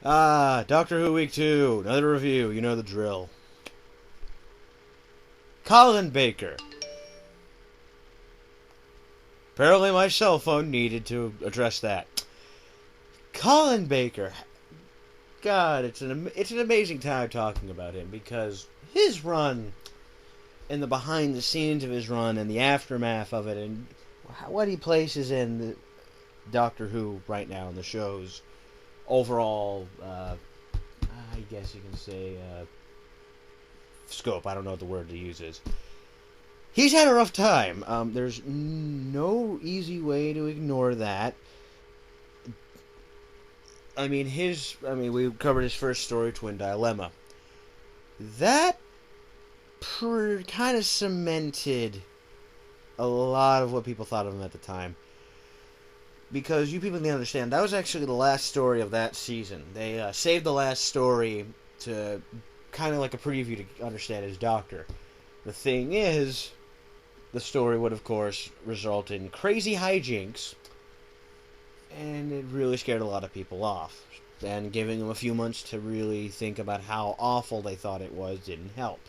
Doctor Who Week 2, another review, you know the drill. Colin Baker. Apparently my cell phone needed to address that. Colin Baker. God, it's an amazing time talking about him because his run and the behind the scenes of his run and the aftermath of it and what he places in the Doctor Who right now in the shows overall, I guess you can say, scope. I don't know what the word to use is. He's had a rough time. There's no easy way to ignore that. We covered his first story, Twin Dilemma. That kind of cemented a lot of what people thought of him at the time. Because you people need to understand, that was actually the last story of that season. They saved the last story to kind of like a preview to understand his Doctor. The thing is, the story would, of course, result in crazy hijinks, and it really scared a lot of people off. And giving them a few months to really think about how awful they thought it was didn't help.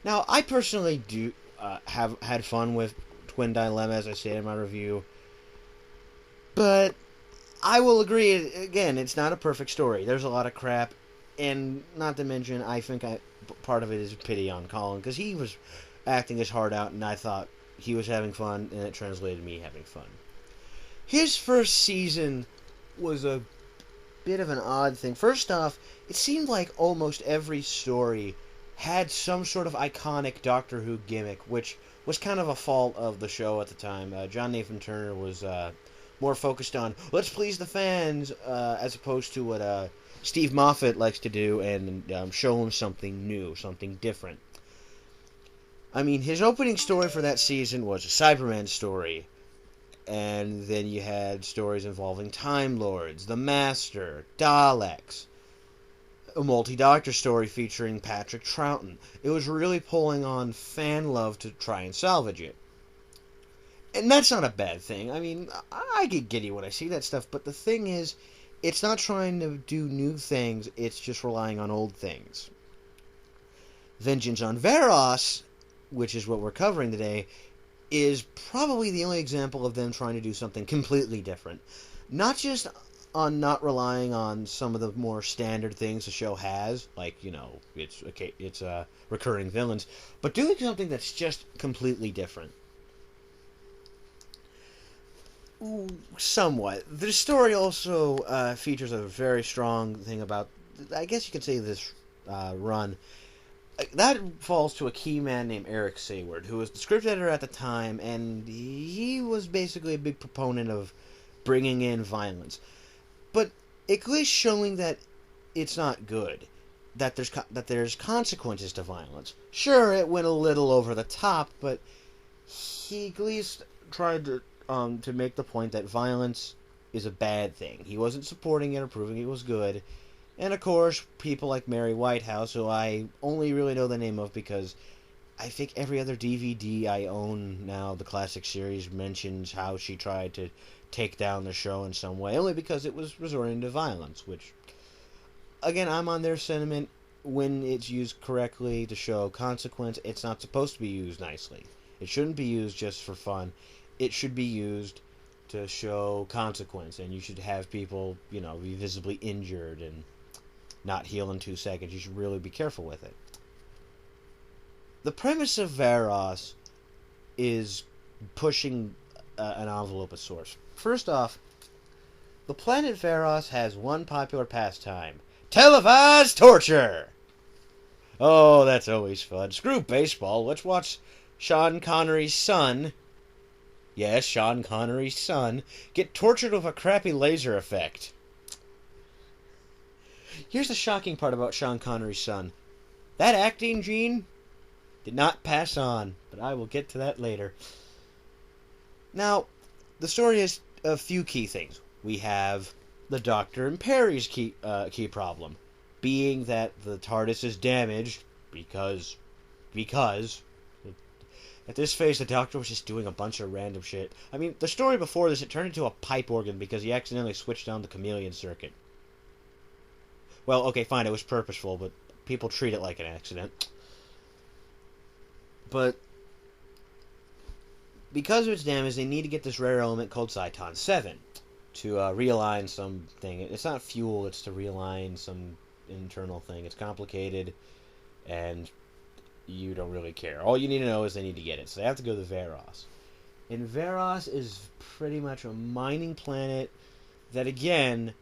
Now, I personally do have had fun with Twin Dilemma, as I said in my review. But I will agree, again, it's not a perfect story. There's a lot of crap, and not to mention, I think part of it is pity on Colin, because he was acting his heart out, and I thought he was having fun, and it translated to me having fun. His first season was a bit of an odd thing. First off, it seemed like almost every story had some sort of iconic Doctor Who gimmick, which was kind of a fault of the show at the time. John Nathan Turner was more focused on, let's please the fans, as opposed to what Steve Moffat likes to do and show them something new, something different. I mean, his opening story for that season was a Cyberman story. And then you had stories involving Time Lords, the Master, Daleks. A multi-Doctor story featuring Patrick Troughton. It was really pulling on fan love to try and salvage it. And that's not a bad thing. I mean, I get giddy when I see that stuff. But the thing is, it's not trying to do new things. It's just relying on old things. Vengeance on Varos, which is what we're covering today, is probably the only example of them trying to do something completely different. Not just on not relying on some of the more standard things the show has, like, it's recurring villains, but doing something that's just completely different. Somewhat. The story also features a very strong thing about, I guess you could say, this run. That falls to a key man named Eric Sayward, who was the script editor at the time, and he was basically a big proponent of bringing in violence. But at least showing that it's not good, that there's consequences to violence. Sure, it went a little over the top, but he at least tried to make the point that violence is a bad thing. He wasn't supporting it or proving it was good. And, of course, people like Mary Whitehouse, who I only really know the name of because I think every other DVD I own now, the classic series, mentions how she tried to take down the show in some way, only because it was resorting to violence, which, again, I'm on their sentiment. When it's used correctly to show consequence, it's not supposed to be used nicely. It shouldn't be used just for fun. It should be used to show consequence, and you should have people, be visibly injured and not heal in 2 seconds. You should really be careful with it. The premise of Varos is pushing an envelope of sorts. First off, the planet Varos has one popular pastime: televised torture! Oh, that's always fun. Screw baseball. Let's watch Sean Connery's son, yes, Sean Connery's son, get tortured with a crappy laser effect. Here's the shocking part about Sean Connery's son. That acting gene did not pass on, but I will get to that later. Now, the story has a few key things. We have the Doctor and Peri's key problem, being that the TARDIS is damaged because at this phase the Doctor was just doing a bunch of random shit. I mean, the story before this, it turned into a pipe organ because he accidentally switched on the chameleon circuit. Well, okay, fine, it was purposeful, but people treat it like an accident. But because of its damage, they need to get this rare element called Zyton 7 to realign something. It's not fuel, it's to realign some internal thing. It's complicated, and you don't really care. All you need to know is they need to get it. So they have to go to Varos. And Varos is pretty much a mining planet that, again,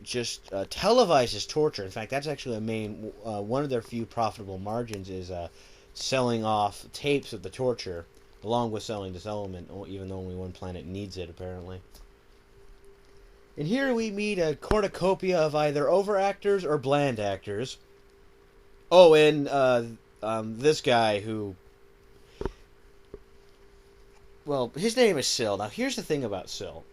just televises torture. In fact, that's actually a main one of their few profitable margins is selling off tapes of the torture, along with selling this element, even though only one planet needs it, apparently. And here we meet a cornucopia of either overactors or bland actors. Oh, and this guy who... Well, his name is Syl. Now, here's the thing about Syl.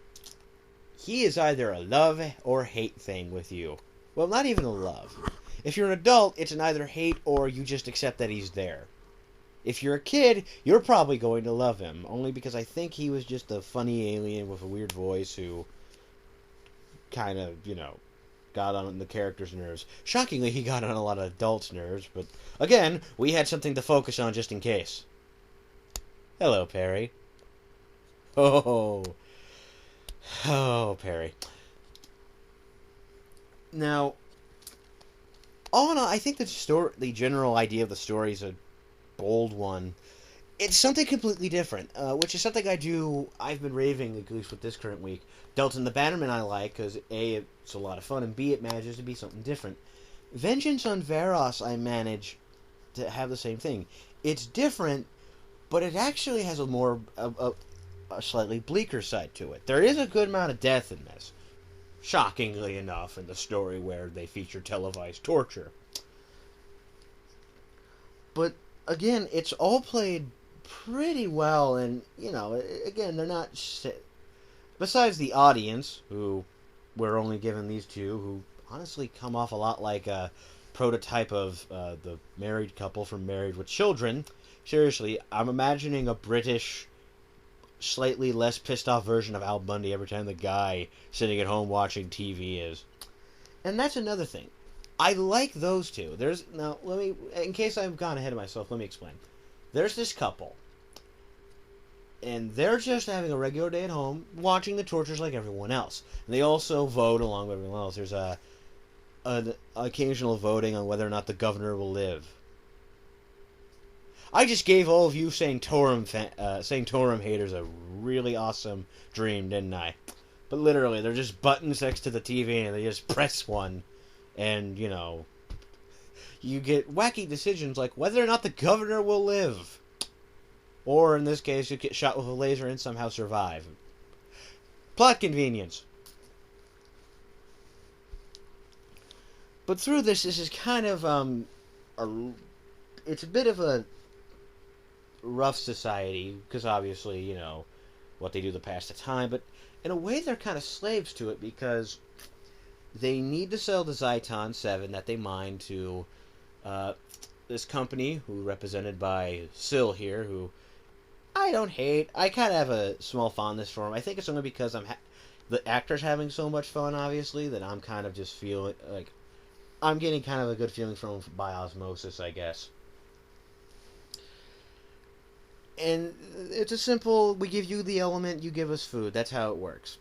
He is either a love or hate thing with you. Well, not even a love. If you're an adult, it's an either hate or you just accept that he's there. If you're a kid, you're probably going to love him, only because I think he was just a funny alien with a weird voice who kind of, got on the character's nerves. Shockingly, he got on a lot of adults' nerves, but again, we had something to focus on just in case. Hello, Peri. Oh, Peri. Now, all in all, I think the general idea of the story is a bold one. It's something completely different, which is something I've been raving, at least with this current week. Delta and the Bannerman I like, because A, it's a lot of fun, and B, it manages to be something different. Vengeance on Varos, I manage to have the same thing. It's different, but it actually has a slightly bleaker side to it. There is a good amount of death in this, shockingly enough, in the story where they feature televised torture. But again, it's all played pretty well, and again, they're not. Besides the audience, who we're only given these two, who honestly come off a lot like a prototype of the married couple from Married with Children. Seriously, I'm imagining a British, slightly less pissed off version of Al Bundy every time the guy sitting at home watching TV is. And that's another thing. I like those two. In case I've gone ahead of myself, let me explain. There's this couple, and they're just having a regular day at home, watching the tortures like everyone else. And they also vote along with everyone else. There's an occasional voting on whether or not the governor will live. I just gave all of you saying Torum haters a really awesome dream, didn't I? But literally, they're just buttons next to the TV, and they just press one, and, you get wacky decisions like whether or not the governor will live. Or, in this case, you get shot with a laser and somehow survive. Plot convenience. But through this is kind of, it's a bit of a rough society, because obviously, what they do to pass the time, but in a way they're kind of slaves to it, because they need to sell the Zyton 7 that they mine to this company, who represented by Syl here, who I don't hate. I kind of have a small fondness for him. I think it's only because the actor's having so much fun, obviously, that I'm kind of just feeling like I'm getting kind of a good feeling from him by osmosis, I guess. And it's a simple, we give you the element, you give us food. That's how it works.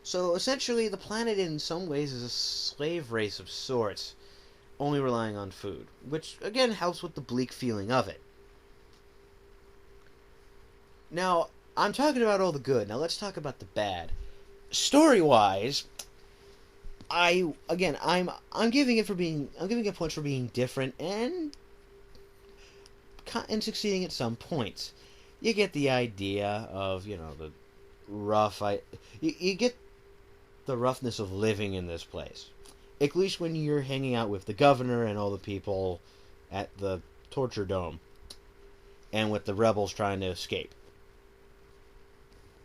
So essentially, the planet in some ways is a slave race of sorts, only relying on food, which again helps with the bleak feeling of it. Now, I'm talking about all the good. Now let's talk about the bad. Story-wise, I'm giving it points for being different and succeeding at some points. You get the idea of, the rough... You get the roughness of living in this place. At least when you're hanging out with the governor and all the people at the torture dome. And with the rebels trying to escape.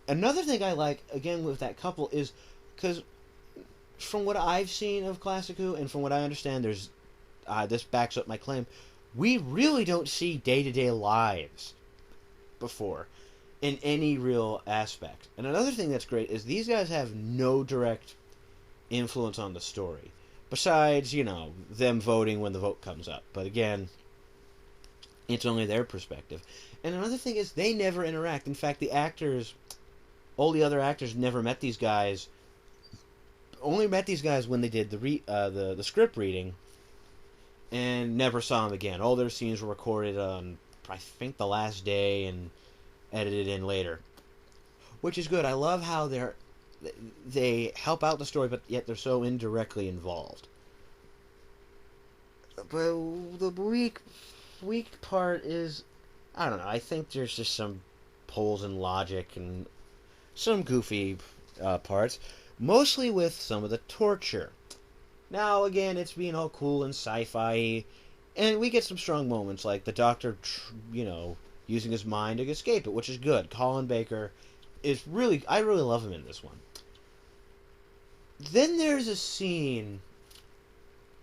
Another thing I like, again, with that couple is... Because from what I've seen of Classic Who, and from what I understand, there's... this backs up my claim. We really don't see day-to-day lives before in any real aspect. And another thing that's great is these guys have no direct influence on the story. Besides, them voting when the vote comes up. But again, it's only their perspective. And another thing is they never interact. In fact, all the other actors never met these guys. Only met these guys when they did the script reading, and never saw them again. All their scenes were recorded on, I think, the last day and edited in later, which is good. I love how they help out the story, but yet they're so indirectly involved. But the weak part is, I don't know. I think there's just some holes in logic and some goofy parts, mostly with some of the torture. Now, again, it's being all cool and sci-fi, and we get some strong moments, like the Doctor, using his mind to escape it, which is good. Colin Baker I really love him in this one. Then there's a scene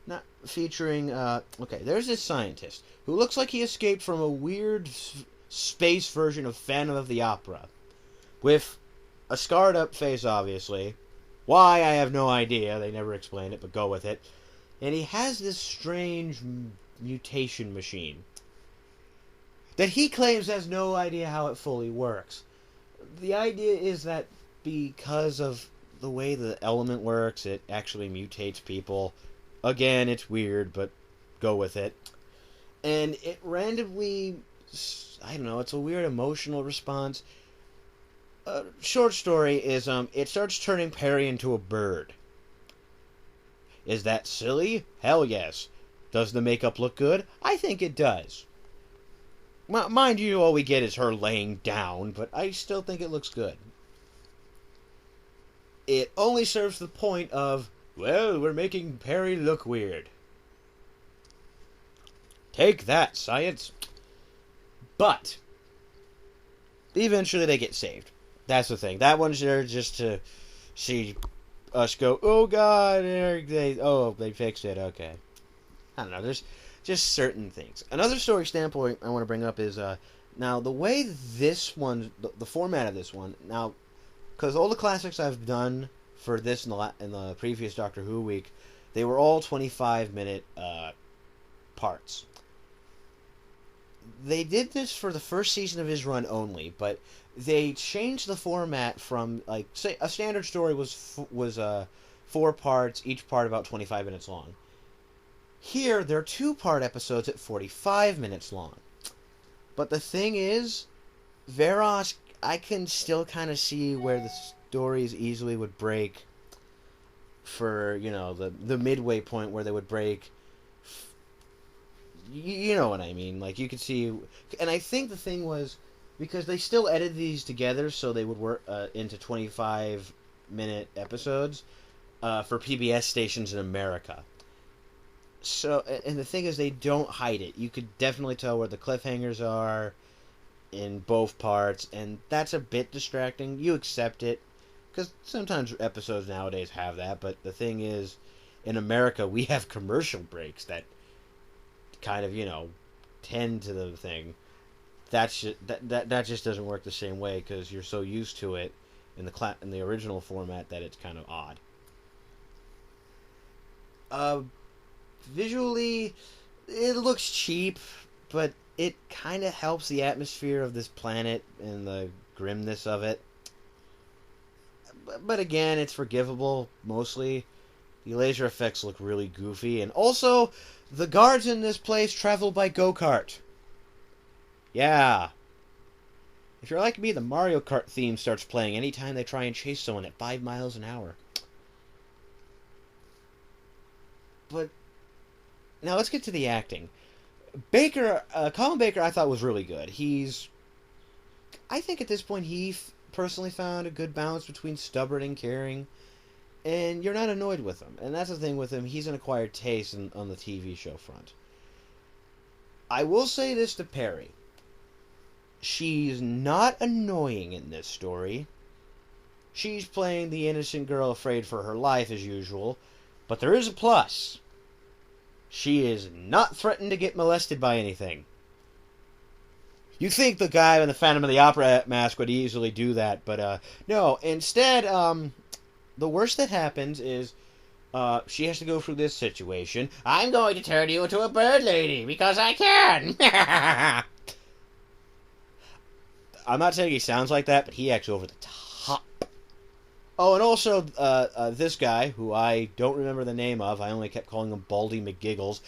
not featuring, there's this scientist who looks like he escaped from a weird space version of Phantom of the Opera, with a scarred up face, obviously. Why, I have no idea. They never explain it, but go with it. And he has this strange mutation machine that he claims has no idea how it fully works. The idea is that because of the way the element works, it actually mutates people. Again, it's weird, but go with it. And it randomly, I don't know, it's a weird emotional response. Short story is, it starts turning Peri into a bird. Is that silly? Hell yes. Does the makeup look good? I think it does. Mind you, all we get is her laying down, but I still think it looks good. It only serves the point of, well, we're making Peri look weird. Take that, science. But eventually they get saved. That's the thing. That one's there just to see us go, oh god, they fixed it, okay. I don't know, there's just certain things. Another story standpoint I want to bring up is, now the way this one, the format of this one, now, because all the classics I've done for this in the previous Doctor Who week, they were all 25-minute parts. They did this for the first season of his run only, but they changed the format from, like, say, a standard story was 4 parts, each part about 25 minutes long. Here, they're 2-part episodes at 45 minutes long. But the thing is, Varos, I can still kind of see where the stories easily would break for, the midway point where they would break. You know what I mean. Like, you could see, and I think the thing was, because they still edited these together so they would work into 25-minute episodes for PBS stations in America. So, and the thing is, they don't hide it. You could definitely tell where the cliffhangers are in both parts, and that's a bit distracting. You accept it, because sometimes episodes nowadays have that, but the thing is, in America, we have commercial breaks that kind of, tend to the thing. That just doesn't work the same way, because you're so used to it in the original format that it's kind of odd. Visually, it looks cheap, but it kind of helps the atmosphere of this planet and the grimness of it. But again, it's forgivable, mostly. The laser effects look really goofy, and also, the guards in this place travel by go-kart. Yeah. If you're like me, the Mario Kart theme starts playing anytime they try and chase someone at 5 miles an hour. But now let's get to the acting. Colin Baker, I thought was really good. I think at this point he personally found a good balance between stubborn and caring, and you're not annoyed with him. And that's the thing with him; he's an acquired taste on the TV show front. I will say this to Peri: she's not annoying in this story. She's playing the innocent girl afraid for her life as usual, but there is a plus. She is not threatened to get molested by anything. You think the guy in the Phantom of the Opera mask would easily do that, but no. Instead, the worst that happens is She has to go through this situation. I'm going to turn you into a bird lady because I can. I'm not saying he sounds like that, but he acts over the top. Oh, and also, this guy, who I don't remember the name of, I only kept calling him Baldy McGiggles,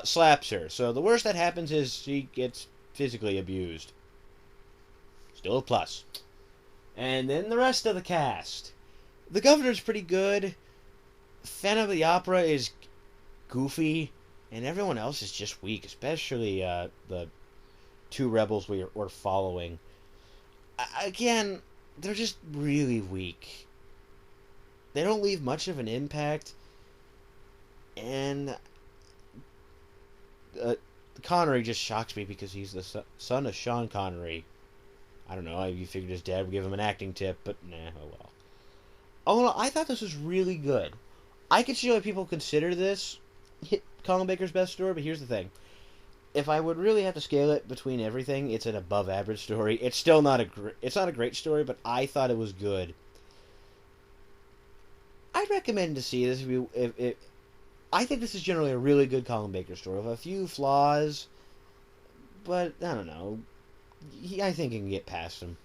slaps her. So the worst that happens is she gets physically abused. Still a plus. And then the rest of the cast. The governor's pretty good. Phantom of the Opera is goofy. And everyone else is just weak, especially the two rebels we're following. Again, they're just really weak. They don't leave much of an impact. And Connery just shocks me because he's the son of Sean Connery. I don't know, you figured his dad would give him an acting tip, but nah, oh well. Oh no, I thought this was really good. I could see why people consider this Colin Baker's best story, but here's the thing. If I would really have to scale it between everything, it's an above-average story. It's still not it's not a great story, but I thought it was good. I'd recommend to see this if I think this is generally a really good Colin Baker story with a few flaws, but I don't know. I think you can get past them.